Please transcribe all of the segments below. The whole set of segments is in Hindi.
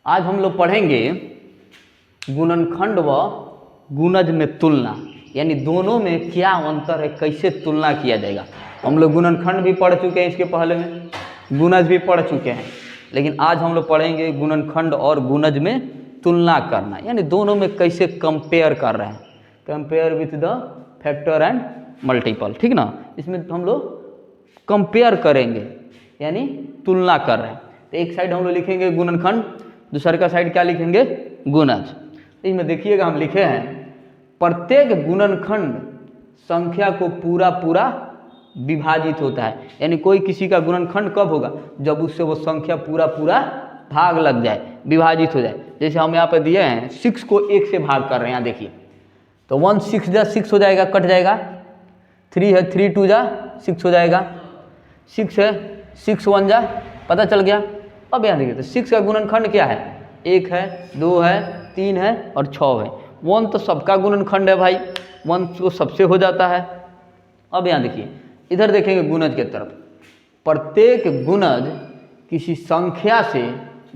आज हम लोग पढ़ेंगे गुणनखंड व गुणज में तुलना, यानी दोनों में क्या अंतर है, कैसे तुलना किया जाएगा। हम लोग गुणनखंड भी पढ़ चुके हैं, इसके पहले में गुणज भी पढ़ चुके हैं, लेकिन आज हम लोग पढ़ेंगे गुणनखंड और गुणज में तुलना करना, यानी दोनों में कैसे कंपेयर कर रहे हैं, compare with the factor and multiple. ठीक ना, इसमें हम लोग कंपेयर करेंगे यानी तुलना कर रहे हैं। तो एक साइड हम लोग लिखेंगे गुणनखंड, दूसरे का साइड क्या लिखेंगे, गुणज। इसमें देखिएगा हम लिखे हैं प्रत्येक गुणनखंड संख्या को पूरा पूरा विभाजित होता है, यानी कोई किसी का गुणनखंड कब होगा, जब उससे वो संख्या पूरा पूरा भाग लग जाए, विभाजित हो जाए। जैसे हम यहाँ पे दिए हैं 6 को 1 से भाग कर रहे हैं, यहाँ देखिए तो 1 6 जा 6 हो जाएगा, कट जाएगा। 3 है 3 2 जा 6 हो जाएगा, 6 है 6 1 जा, पता चल गया। अब यहाँ देखिए तो 6 का गुणनखंड क्या है, 1 है 2 है 3 है और 6 है। 1 तो सबका गुणनखंड है भाई, 1 तो सबसे हो जाता है। अब यहाँ देखिए इधर देखेंगे गुणज के तरफ, प्रत्येक गुणज किसी संख्या से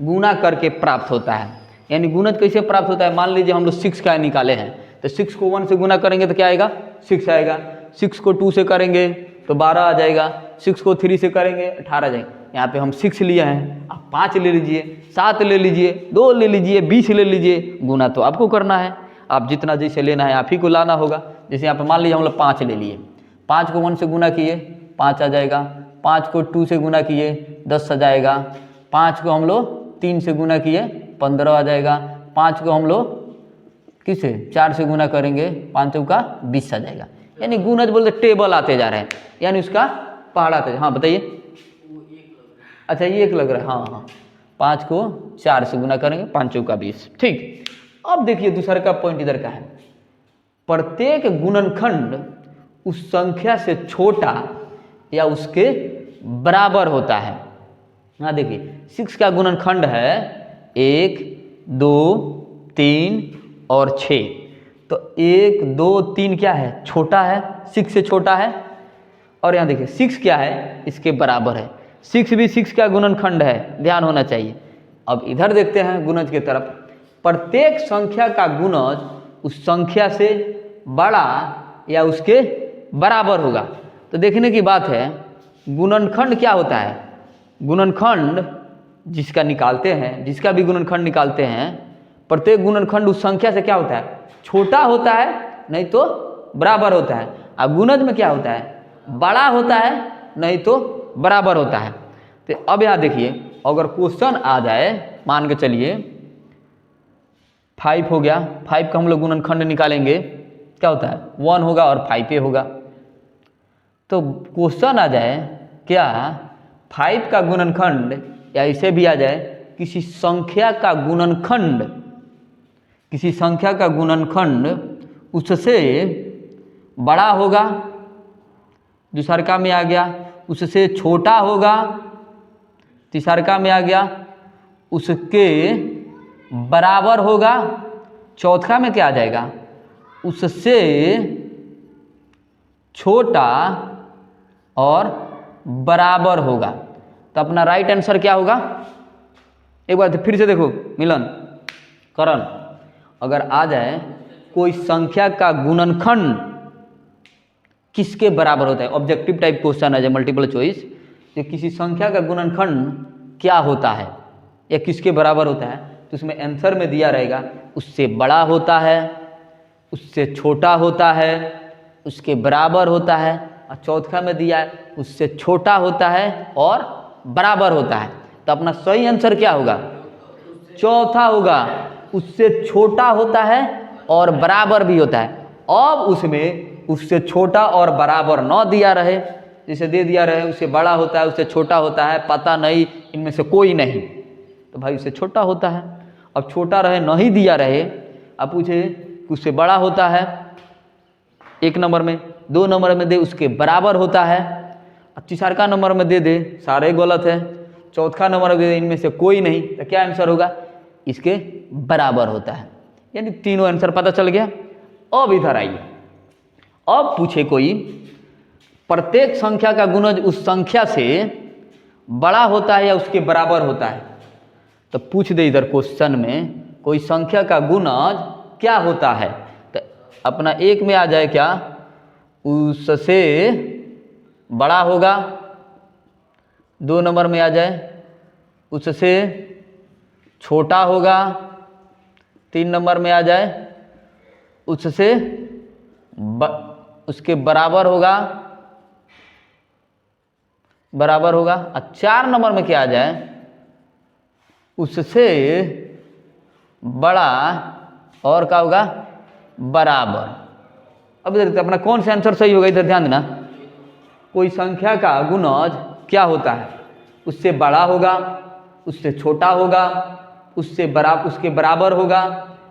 गुणा करके प्राप्त होता है। यानी गुणज कैसे प्राप्त होता है, मान लीजिए हम लोग 6 का निकाले हैं, तो 6 को 1 से गुणा करेंगे तो क्या आएगा, 6 आएगा। 6 को 2 से करेंगे तो 12 आ जाएगा, 6 को 3 से करेंगे 18 आ जाएगा। यहाँ पे हम 6 लिए हैं, आप 5 ले लीजिए, 7 ले लीजिए, 2 ले लीजिए, 20 ले लीजिए, गुना तो आपको करना है, आप जितना जैसे लेना है आप ही को लाना होगा। जैसे यहाँ पे मान लीजिए हम लोग 5 ले लिए, 5 को 1 से गुना किए 5 आ जाएगा, 5 को 2 से गुना किए 10 आ जाएगा, 5 को हम लोग 3 से गुना किए 15 आ जाएगा, 5 को हम लोग किसे 4 से गुना करेंगे 5 का 20 आ जाएगा। यानी गुणज बोलते टेबल आते जा रहे हैं, यानी उसका पहाड़ आते। हाँ बताइए, अच्छा ये 1 लग रहा है, हाँ हाँ 5 को 4 से गुना करेंगे 5 का 20। ठीक, अब देखिए दूसरा का पॉइंट इधर का है, प्रत्येक गुणनखंड उस संख्या से छोटा या उसके बराबर होता है। हाँ देखिए 6 का गुणनखंड है 1 2 3 और 6, तो 1 2 3 क्या है, छोटा है, 6 से छोटा है। और यहाँ देखिए 6 क्या है, इसके बराबर है। 6 भी 6 का गुणनखंड है, ध्यान होना चाहिए। अब इधर देखते हैं गुणज के तरफ, प्रत्येक संख्या का गुणज उस संख्या से बड़ा या उसके बराबर होगा। तो देखने की बात है गुणनखंड क्या होता है, गुणनखंड जिसका निकालते हैं, जिसका भी गुणनखंड निकालते हैं, प्रत्येक गुणनखंड उस संख्या से क्या होता है, छोटा होता है, नहीं तो बराबर होता है। अब गुणज में क्या होता है, बड़ा होता है नहीं तो बराबर होता है। तो अब यहाँ देखिए अगर क्वेश्चन आ जाए, मान के चलिए 5 हो गया, 5 का हम लोग गुणनखंड निकालेंगे, क्या होता है 1 होगा और 5 होगा। तो क्वेश्चन आ जाए क्या 5 का गुणनखंड, या इसे भी आ जाए किसी संख्या का गुणनखंड, किसी संख्या का गुणनखंड उससे बड़ा होगा, दूसरका में आ गया उससे छोटा होगा, तीसरका में आ गया उसके बराबर होगा, चौथा में क्या आ जाएगा, उससे छोटा और बराबर होगा। तो अपना राइट आंसर क्या होगा, एक बार फिर से देखो मिलन करण, अगर आ जाए कोई संख्या का गुणनखंड किसके बराबर होता है, ऑब्जेक्टिव टाइप क्वेश्चन है, मल्टीपल चॉइस, कि किसी संख्या का गुणनखंड क्या होता है या किसके बराबर होता है, तो उसमें आंसर में दिया रहेगा उससे बड़ा होता है, उससे छोटा होता है, उसके बराबर होता है, और चौथा में दिया है उससे छोटा होता है और बराबर होता है। तो अपना सही आंसर क्या होगा, चौथा होगा, उससे छोटा होता है और बराबर भी होता है। अब उसमें उससे छोटा और बराबर न दिया रहे, जिसे दे दिया रहे उससे बड़ा होता है, उससे छोटा होता है, पता नहीं इनमें से कोई नहीं, तो भाई उससे छोटा होता है। अब छोटा रहे नहीं दिया रहे, अब पूछे कि उससे बड़ा होता है, 1 नंबर में 2 नंबर में दे उसके बराबर होता है, तीसरा नंबर में दे दे सारे गलत है, चौथा नंबर में दे दे इनमें से कोई नहीं, तो क्या आंसर होगा, इसके बराबर होता है। यानी तीनों आंसर पता चल गया। अब इधर आइए, अब पूछे कोई प्रत्येक संख्या का गुणज उस संख्या से बड़ा होता है या उसके बराबर होता है, तो पूछ दे इधर क्वेश्चन में कोई संख्या का गुणज क्या होता है, तो अपना एक में आ जाए क्या, उससे बड़ा होगा। 2 नंबर में आ जाए उससे छोटा होगा। 3 नंबर में आ जाए उससे उसके बराबर होगा, और 4 नंबर में क्या आ जाए, उससे बड़ा और क्या होगा, बराबर। अब इधर अपना कौन सा आंसर सही होगा, इधर ध्यान देना। कोई संख्या का गुणज क्या होता है, उससे बड़ा होगा, उससे छोटा होगा, उसके बराबर होगा,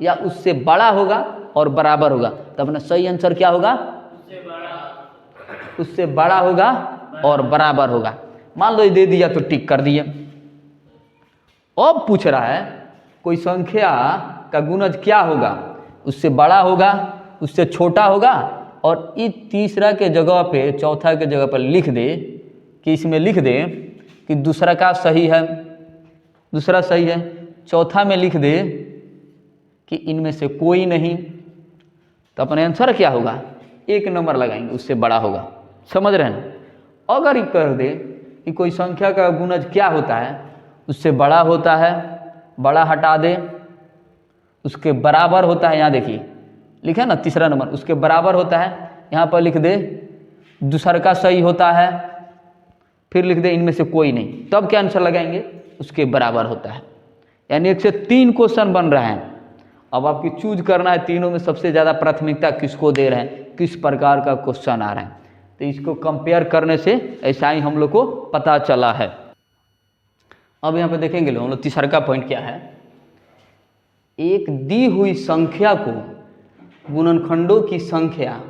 या उससे बड़ा होगा और बराबर होगा। तो अपना सही आंसर क्या होगा, उससे बड़ा होगा और बराबर होगा। मान लो ये दे दिया तो टिक कर दिया। अब पूछ रहा है कोई संख्या का गुणज क्या होगा, उससे बड़ा होगा, उससे छोटा होगा, और इस तीसरा के जगह पे चौथा के जगह पर लिख दे कि इसमें लिख दे कि दूसरा का सही है, दूसरा सही है। चौथा में लिख दे कि इनमें से कोई नहीं। तो अपने आंसर क्या होगा, 1 नंबर लगाएंगे, उससे बड़ा होगा। समझ रहे हैं। अगर ये कर दे कि कोई संख्या का गुणज क्या होता है, उससे बड़ा होता है, बड़ा हटा दे, उसके बराबर होता है, यहाँ देखिए लिखा है ना तीसरा नंबर, उसके बराबर होता है, यहाँ पर लिख दे दूसरा का सही होता है, फिर लिख दे इनमें से कोई नहीं, तब क्या आंसर लगाएंगे, उसके बराबर होता है। यानी 1 से 3 क्वेश्चन बन रहे हैं। अब आपकी चूज करना है तीनों में सबसे ज़्यादा प्राथमिकता किसको दे रहे हैं, किस प्रकार का क्वेश्चन आ रहा है। तो इसको कंपेयर करने से ऐसा ही हम लोग को पता चला है। अब यहाँ पे देखेंगे हम लोग तीसरा का पॉइंट क्या है। एक दी हुई संख्या को गुणनखंडों की संख्या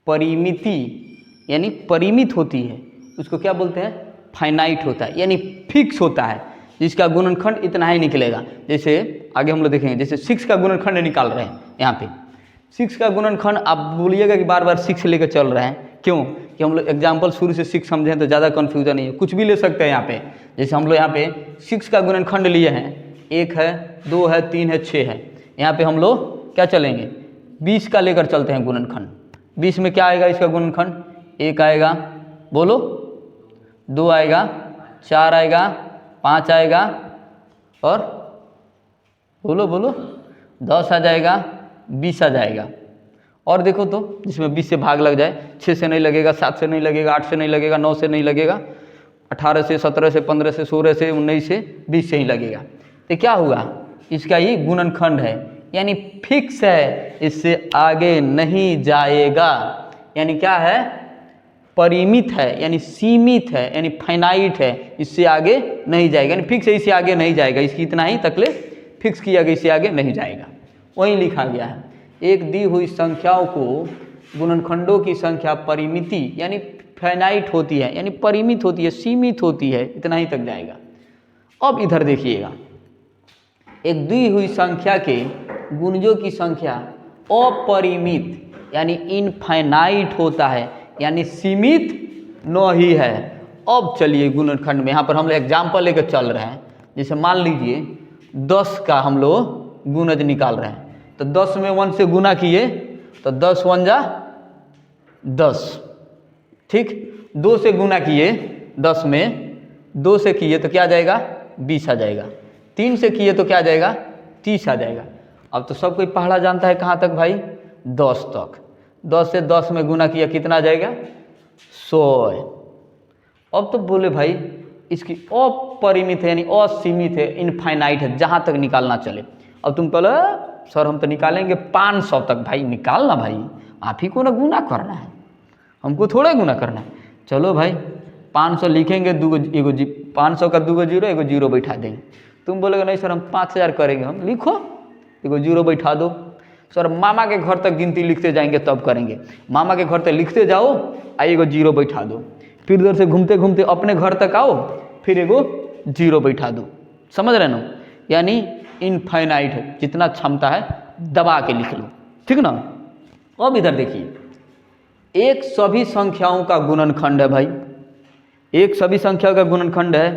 परिमिति यानी परिमित होती है, उसको क्या बोलते हैं, फाइनाइट होता है, यानी फिक्स होता है, जिसका गुणनखंड इतना ही निकलेगा। जैसे आगे हम लोग देखेंगे, जैसे 6 का गुणनखंड निकाल रहे हैं यहाँ पे। 6 का गुणनखंड आप बोलिएगा कि बार बार 6 लेकर चल रहे हैं, क्यों कि हम लोग एग्जाम्पल शुरू से 6 समझें तो ज़्यादा कन्फ्यूजन नहीं है, कुछ भी ले सकते हैं यहाँ पे। जैसे हम लोग यहाँ पे 6 का गुणनखंड लिए हैं, 1 है, 2 है, 3 है, 6 है। यहाँ पे हम लोग क्या चलेंगे, 20 का लेकर चलते हैं गुणनखंड। 20 में क्या आएगा इसका गुणनखंड, 1 आएगा, बोलो, 2 आएगा, 4 आएगा, 5 आएगा, और बोलो बोलो 10 आ जाएगा, 20 आ जाएगा। और देखो तो जिसमें 20 से भाग लग जाए, 6 से नहीं लगेगा, 7 से नहीं लगेगा, 8 से नहीं लगेगा, 9 से नहीं लगेगा, 18 से, 17 से, 15 से, 16 से, 19 से, 20 से ही लगेगा। तो क्या हुआ, इसका ही गुणनखंड है, यानी फिक्स है, इससे आगे नहीं जाएगा। यानी क्या है, परिमित है, यानी सीमित है, यानी फाइनाइट है, इससे आगे नहीं जाएगा, यानी फिक्स है, इससे आगे नहीं जाएगा, इसकी इतना ही तकले फिक्स किया गया, इससे आगे नहीं जाएगा। वहीं लिखा गया है, एक दी हुई संख्याओं को गुणनखंडों की संख्या परिमिति यानी फाइनाइट होती है, यानी परिमित होती है, सीमित होती है, इतना ही तक जाएगा। अब इधर देखिएगा, एक दी हुई संख्या के गुणजों की संख्या अपरिमित यानी इनफाइनाइट होता है, यानी सीमित नहीं है। अब चलिए गुणनखंड में, यहाँ पर हम लोग एग्जाम्पल लेकर चल रहे हैं। जैसे मान लीजिए 10 का हम लोग गुणज निकाल रहे हैं, तो 10 में 1 से गुना किए तो 10 1 जा 10, ठीक। 2 से गुना किए 10 में, 2 से किए तो क्या आ जाएगा, 20 आ जाएगा। 3 से किए तो क्या आ जाएगा, 30 आ जाएगा। अब तो सब कोई पहाड़ा जानता है कहाँ तक भाई, 10 तक। 10 से 10 में गुना किया कितना आ जाएगा, 100। अब तो बोले भाई इसकी अपरिमित है, यानी असीमित है, इनफाइनाइट है, जहाँ तक निकालना चले। अब तुम कहो सर हम तो निकालेंगे 500 तक। भाई निकालना, भाई आप ही को ना गुना करना है, हमको थोड़ा गुना करना है। चलो भाई 500 लिखेंगे, 500 का 2 जीरो, 1 जीरो बैठा देंगे। तुम बोलोगे नहीं सर हम 5000 करेंगे, हम लिखो 1 जीरो बैठा दो। सर मामा के घर तक गिनती लिखते जाएंगे तब करेंगे। मामा के घर तक लिखते जाओ, 1 जीरो बैठा दो, फिर उधर से घूमते घूमते अपने घर तक आओ, फिर 1 जीरो बैठा दो। समझ रहे ना, यानी इनफाइनाइट है, जितना क्षमता है दबा के लिख लो, ठीक ना। अब इधर देखिए, एक सभी संख्याओं का गुणनखंड है भाई, एक सभी संख्याओं का गुणनखंड है,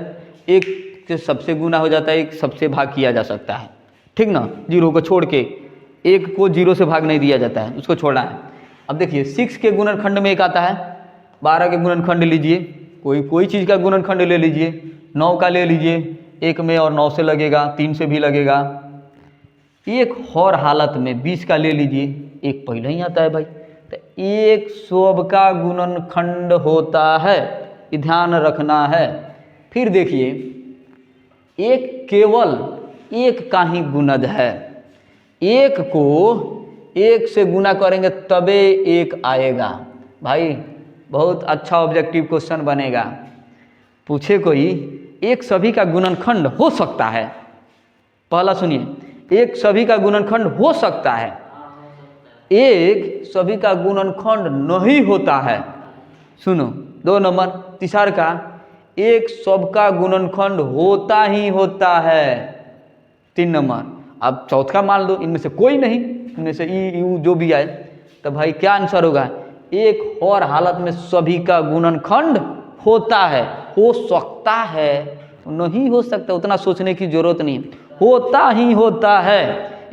एक से सबसे गुना हो जाता है, एक सबसे भाग किया जा सकता है, ठीक ना। 0 को छोड़ के, 1 को 0 से भाग नहीं दिया जाता है, उसको छोड़ना है। अब देखिए 6 के गुणनखंड में एक आता है, 12 के गुणनखंड लीजिए, कोई चीज़ का गुणनखंड ले लीजिए, 9 का ले लीजिए, 1 में और 9 से लगेगा, 3 से भी लगेगा। एक और हालत में 20 का ले लीजिए, एक पहले ही आता है भाई, तो एक सब का गुणनखंड होता है, ये ध्यान रखना है। फिर देखिए एक केवल एक का ही गुणज है, एक को 1 से गुना करेंगे तबे 1 आएगा। भाई बहुत अच्छा ऑब्जेक्टिव क्वेश्चन बनेगा, पूछे कोई एक सभी का गुणनखंड हो सकता है, पहला सुनिए, एक सभी का गुणनखंड हो सकता है, एक सभी का गुणनखंड नहीं होता है। सुनो 2 नंबर, तीसरा का एक सबका गुणनखंड होता ही होता है। 3 नंबर, अब चौथा मान लो इनमें से कोई नहीं, इनमें से ई यू जो भी आए, तो भाई क्या आंसर होगा, एक और हालत में सभी का गुणनखंड होता है, हो सकता है, नहीं हो सकता उतना सोचने की जरूरत नहीं, होता ही होता है,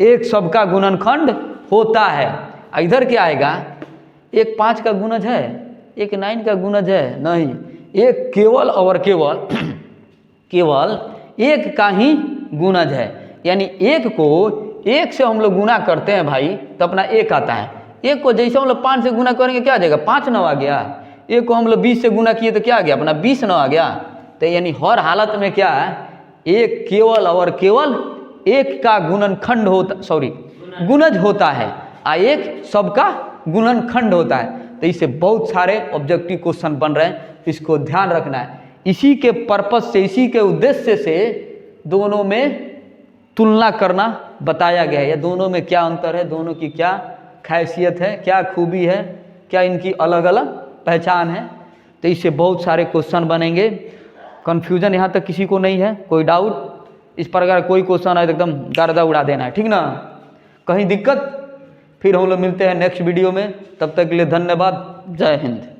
एक सबका गुणनखंड होता है। इधर क्या आएगा, एक 5 का गुणज है, एक 9 का गुणज है, नहीं, एक केवल और केवल केवल एक का ही गुणज है, यानी एक को 1 से हम लोग गुना करते हैं भाई तो अपना 1 आता है, एक को जैसे हम लोग 5 से गुना करेंगे क्या आ जाएगा, 5 9 आ गया, एक को हम लोग 20 से गुना किए तो क्या आ गया, अपना 20 9 आ गया। तो यानी हर हालत में क्या है, एक केवल और केवल एक का गुणनखंड होता, सॉरी गुणज होता है, एक सबका गुणनखंड होता है। तो इससे बहुत सारे ऑब्जेक्टिव क्वेश्चन बन रहे हैं, इसको ध्यान रखना है। इसी के पर्पस से, इसी के उद्देश्य से दोनों में तुलना करना बताया गया है, या दोनों में क्या अंतर है, दोनों की क्या खासियत है, क्या खूबी है, क्या इनकी अलग अलग पहचान है। तो इससे बहुत सारे क्वेश्चन बनेंगे। कन्फ्यूजन यहाँ तक किसी को नहीं है, कोई डाउट, इस प्रकार कोई क्वेश्चन है तो एकदम गर्दा उड़ा देना है, ठीक ना। कहीं दिक्कत, फिर हम लोग मिलते हैं नेक्स्ट वीडियो में, तब तक के लिए धन्यवाद, जय हिंद।